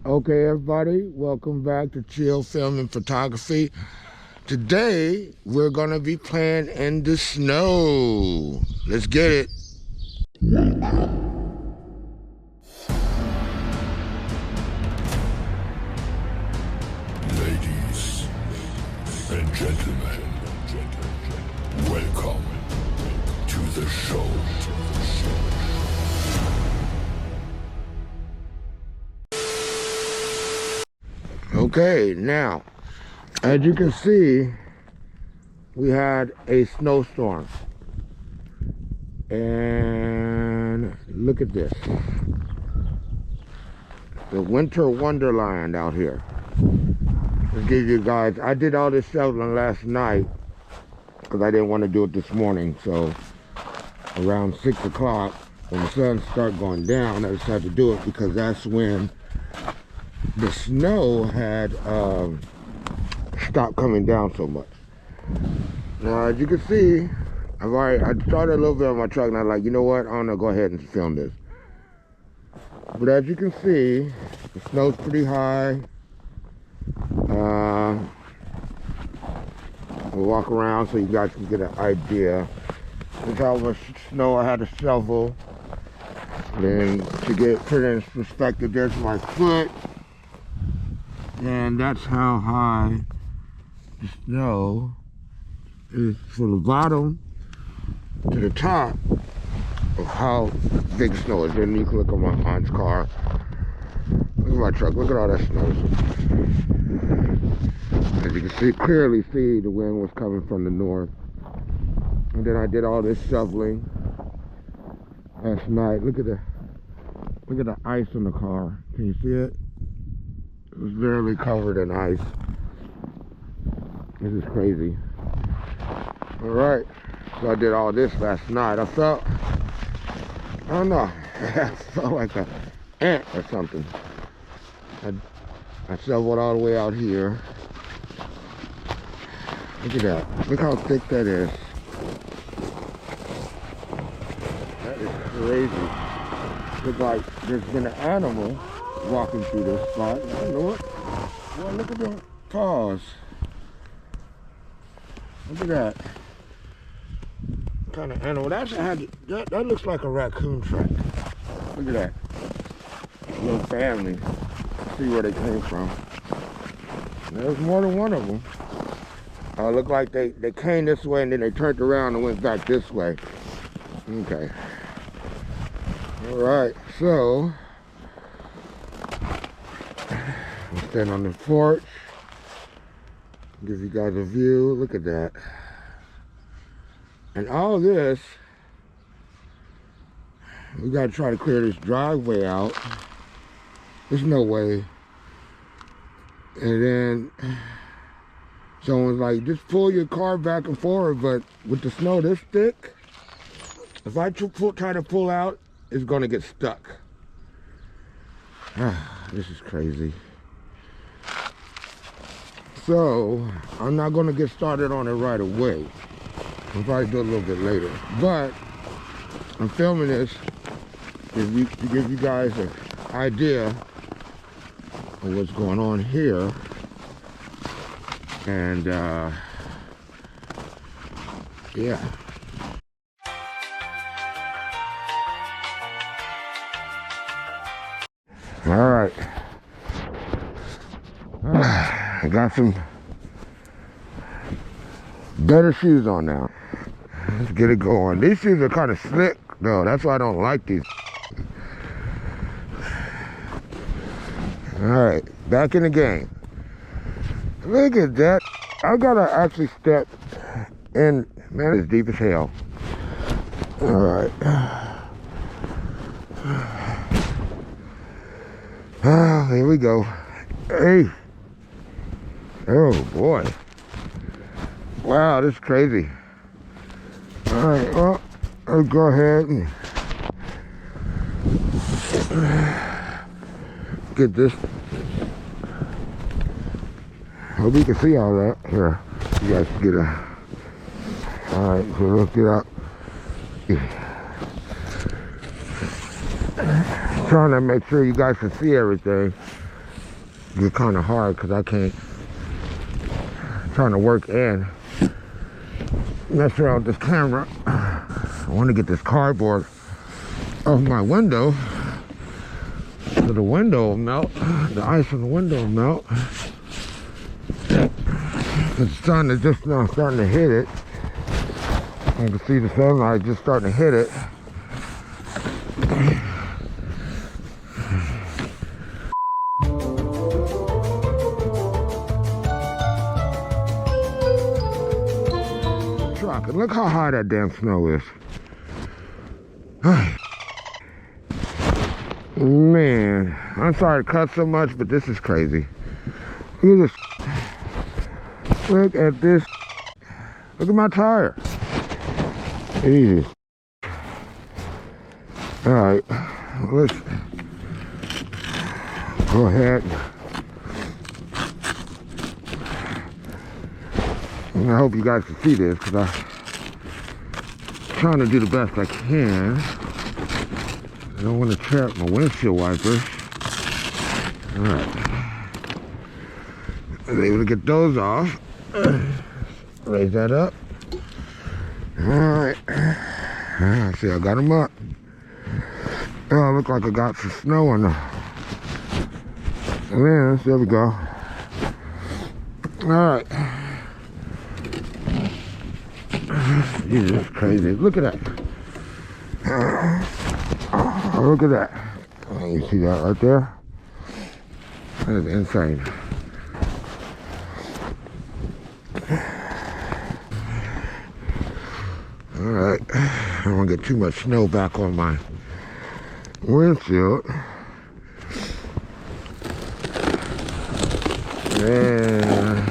Okay, everybody, welcome back to Chill Film and Photography. Today, we're gonna be playing in the snow. Let's get it. Ladies and gentlemen, welcome to the show. Okay, now, as you can see, we had a snowstorm. And look at this. The winter wonderland out here. Let's give you guys, I did all this shoveling last night because I didn't want to do it this morning. So around 6 o'clock, when the sun started going down, I decided to do it because that's when the snow had stopped coming down so much. Now, as you can see, I started a little bit on my truck, and I was like, you know what? I'm gonna go ahead and film this. But as you can see, the snow's pretty high. We'll walk around so you guys can get an idea. This is how much snow I had to shovel. Then to put it in perspective, there's my foot. And that's how high the snow is from the bottom to the top of how big the snow is. Then you can look at my aunt's car. Look at my truck. Look at all that snow. As you can clearly see, the wind was coming from the north. And then I did all this shoveling last night. Look at the ice on the car. Can you see it? It was literally covered in ice. This is crazy. All right, so I did all this last night. I don't know, I felt like an ant or something. I shoveled all the way out here. Look at that. Look how thick that is. That is crazy. Looks like there's been an animal walking through this spot. I don't know it. Well, look at the paws. Look at that. What kind of animal? That looks like a raccoon track. Look at that. Little family. See where they came from. There's more than one of them. Look like they came this way and then they turned around and went back this way. Okay. All right. So I'll stand on the porch. Give you guys a view. Look at that. And all this, we gotta try to clear this driveway out. There's no way. And then someone's like, just pull your car back and forward, but with the snow this thick, if I try to pull out, it's gonna get stuck. This is crazy. So, I'm not gonna get started on it right away. I'll probably do it a little bit later. But, I'm filming this to give you guys an idea of what's going on here. And, yeah. All right. I got some better shoes on now. Let's get it going. These shoes are kind of slick though. That's why I don't like these. All right, back in the game. Look at that. I gotta actually step in. Man, it's deep as hell. All right. Here we go. Hey. Oh boy. Wow, this is crazy. All right, well, I'll go ahead and get this. Hope you can see all that. Here, you guys can get a. All right, so let's get out. Trying to make sure you guys can see everything. It's kind of hard because I can't, I'm trying to work and mess around with this camera. I want to get this cardboard off my window so the window will melt, the ice on the window will melt. The sun is just now starting to hit it. I can see the sunlight just starting to hit it. Truck, and look how high that damn snow is. Man, I'm sorry to cut so much, but this is crazy. Look at this. Look at this. Look at my tire. Jesus. Alright, let's go ahead. And I hope you guys can see this because I'm trying to do the best I can. I don't want to tear up my windshield wipers. Alright. I was able to get those off. Raise that up. Alright. See, I got them up. Oh, it looks like I got some snow on the lens. There we go. Alright. Jesus, this is crazy. Look at that. Look at that. You see that right there? That is insane. Alright. I don't want to get too much snow back on my windshield. Yeah.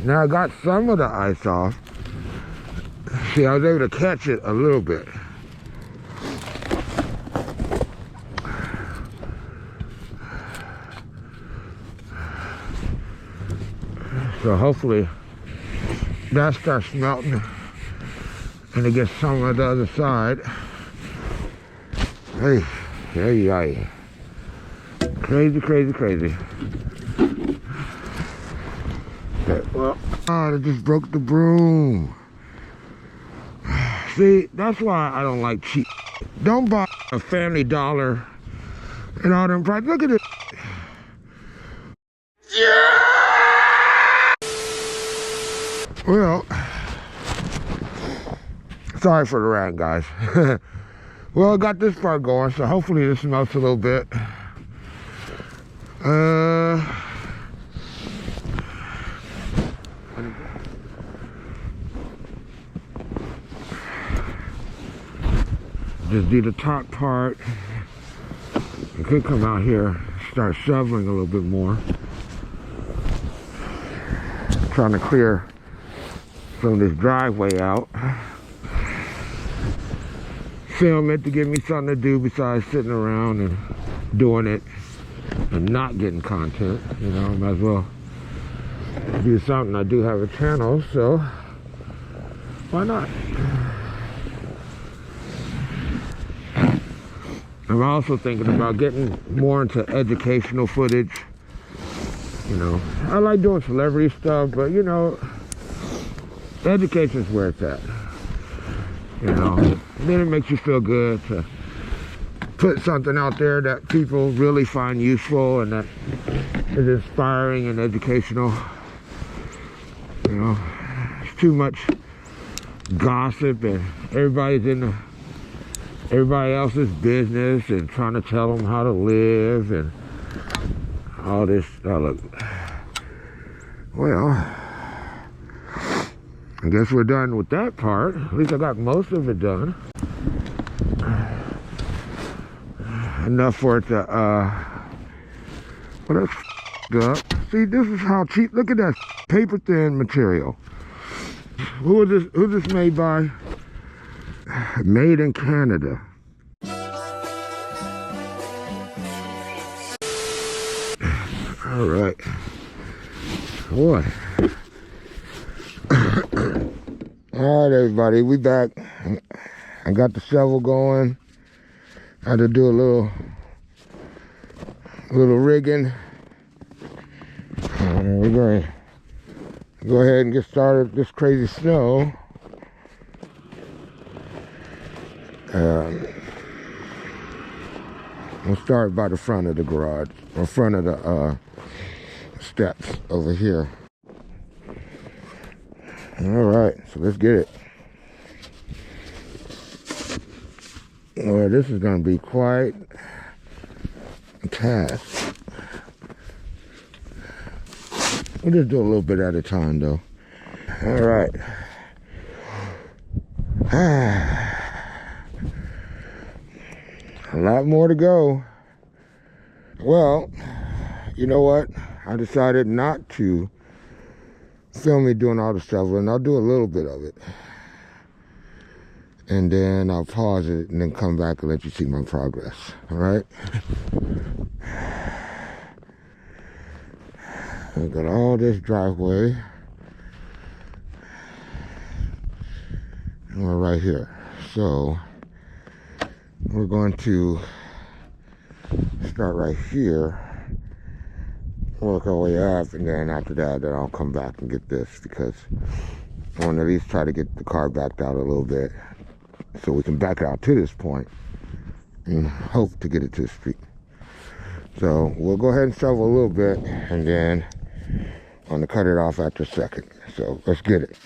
Now I got some of the ice off. See, I was able to catch it a little bit. So hopefully that starts melting and it gets some on the other side. Hey, there you are. Crazy, crazy, crazy. Okay, well, I just broke the broom. See, that's why I don't like cheap. Don't buy a Family Dollar and all them prices. Look at it. Yeah! Well, sorry for the rant, guys. Well, I got this part going, so hopefully this melts a little bit. Just do the top part. I could come out here, start shoveling a little bit more. Trying to clear some of this driveway out. Film it to give me something to do besides sitting around and doing it and not getting content. You know, might as well do something. I do have a channel, so why not? I'm also thinking about getting more into educational footage. You know, I like doing celebrity stuff, but you know, education's where it's at. You know, then it makes you feel good to put something out there that people really find useful and that is inspiring and educational. You know, it's too much gossip and everybody else's business and trying to tell them how to live and all this. Oh, look. Well, I guess we're done with that part. At least I got most of it done. Enough for it to, well, that's up. See, this is how cheap, look at that paper thin material. Who's this made by? Made in Canada. All right. Boy. All right, everybody, we back. I got the shovel going. I had to do a little little rigging. We're going to go ahead and get started with this crazy snow. We'll start by the front of the garage, or front of the steps over here. All right, so let's get it. Well, this is going to be quite a task. We'll just do a little bit at a time, though. All right. A lot more to go. Well, you know what? I decided not to film me doing all the shoveling. I'll do a little bit of it. And then I'll pause it and then come back and let you see my progress. All right? I've got all this driveway. And we're right here. So we're going to start right here, work our way up, and then after that, then I'll come back and get this, because I want to at least try to get the car backed out a little bit so we can back out to this point and hope to get it to the street. So we'll go ahead and shovel a little bit, and then I'm gonna cut it off after a second. So let's get it.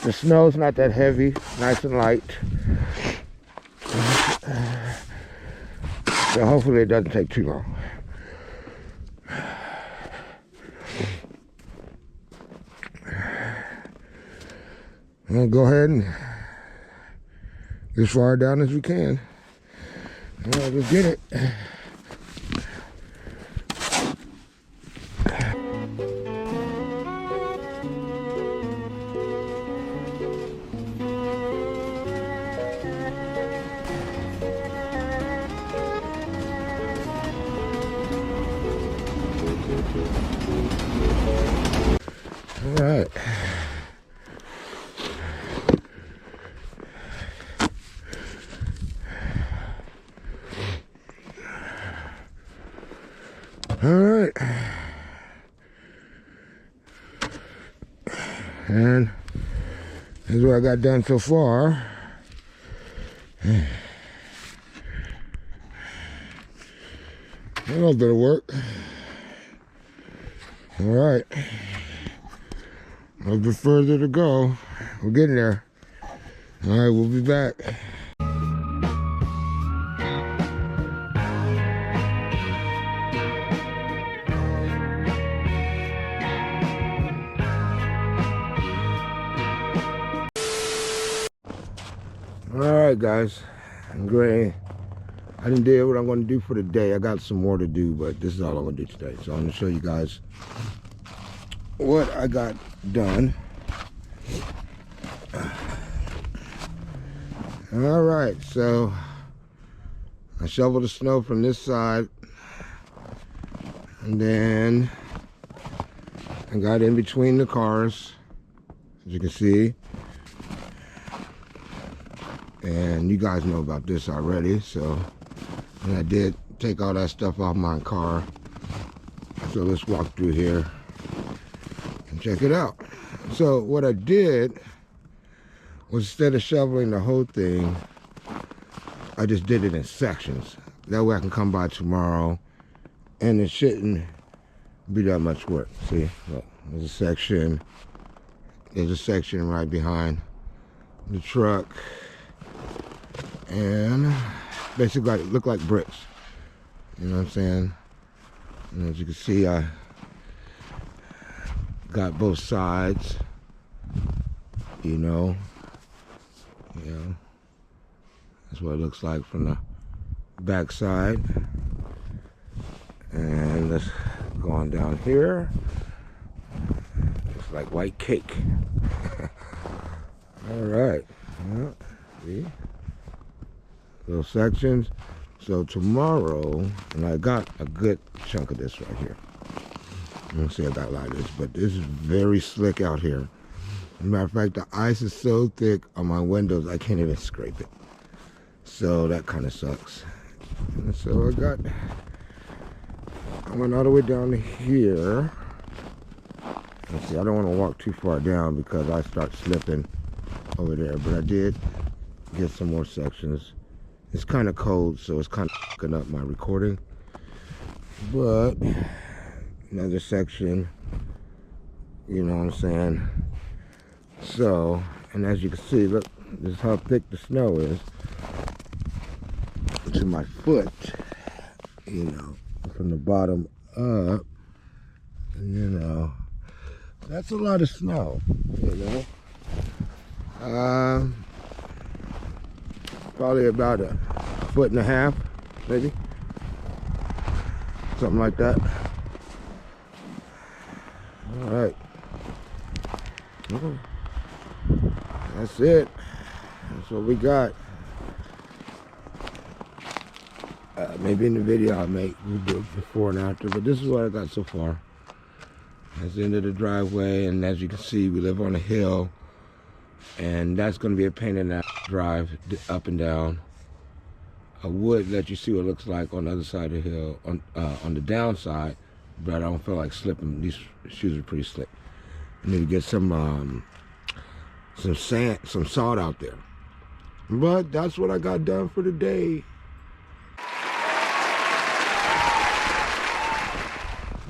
The snow's not that heavy, nice and light. So hopefully it doesn't take too long. We'll go ahead and get as far down as we can. All right, let's get it. All right. All right. And here's what I got done so far. A little bit of work. All right. A little bit further to go. We're getting there. All right, we'll be back. Alright guys, I'm great. I didn't do what I'm going to do for the day. I got some more to do, but this is all I'm going to do today. So I'm going to show you guys what I got done. Alright, so I shoveled the snow from this side, and then I got in between the cars, as you can see. And you guys know about this already, so, and I did take all that stuff off my car. So let's walk through here and check it out. So what I did was, instead of shoveling the whole thing, I just did it in sections. That way I can come by tomorrow and it shouldn't be that much work. See, look, there's a section right behind the truck. And basically it looked like bricks, you know what I'm saying? And as you can see, I got both sides, you know, that's what it looks like from the back side. And let's go on down here. Looks like white cake. All right, well, see? Little sections. So tomorrow, and I got a good chunk of this right here. I don't say I got a lot of this, but this is very slick out here. Matter of fact, the ice is so thick on my windows, I can't even scrape it. So that kind of sucks. And so I went all the way down to here. Let's see, I don't want to walk too far down because I start slipping over there. But I did get some more sections. It's kind of cold, so it's kind of fucking up my recording. But another section, you know what I'm saying? So, and as you can see, look, this is how thick the snow is to my foot, you know, from the bottom up, you know, that's a lot of snow, you know. Probably about 1.5 feet, maybe, something like that. All right. That's it. That's what we got. Maybe in the video we'll do it before and after, but this is what I got so far. That's the end of the driveway, and as you can see, we live on a hill, and that's going to be a pain in the drive up and down. I would let you see what it looks like on the other side of the hill, on the downside, but I don't feel like slipping. These shoes are pretty slick. I need to get some sand, some salt out there. But that's what I got done for the day.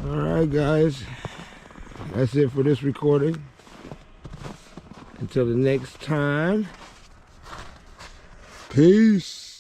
All right, guys, that's it for this recording. Until the next time, peace.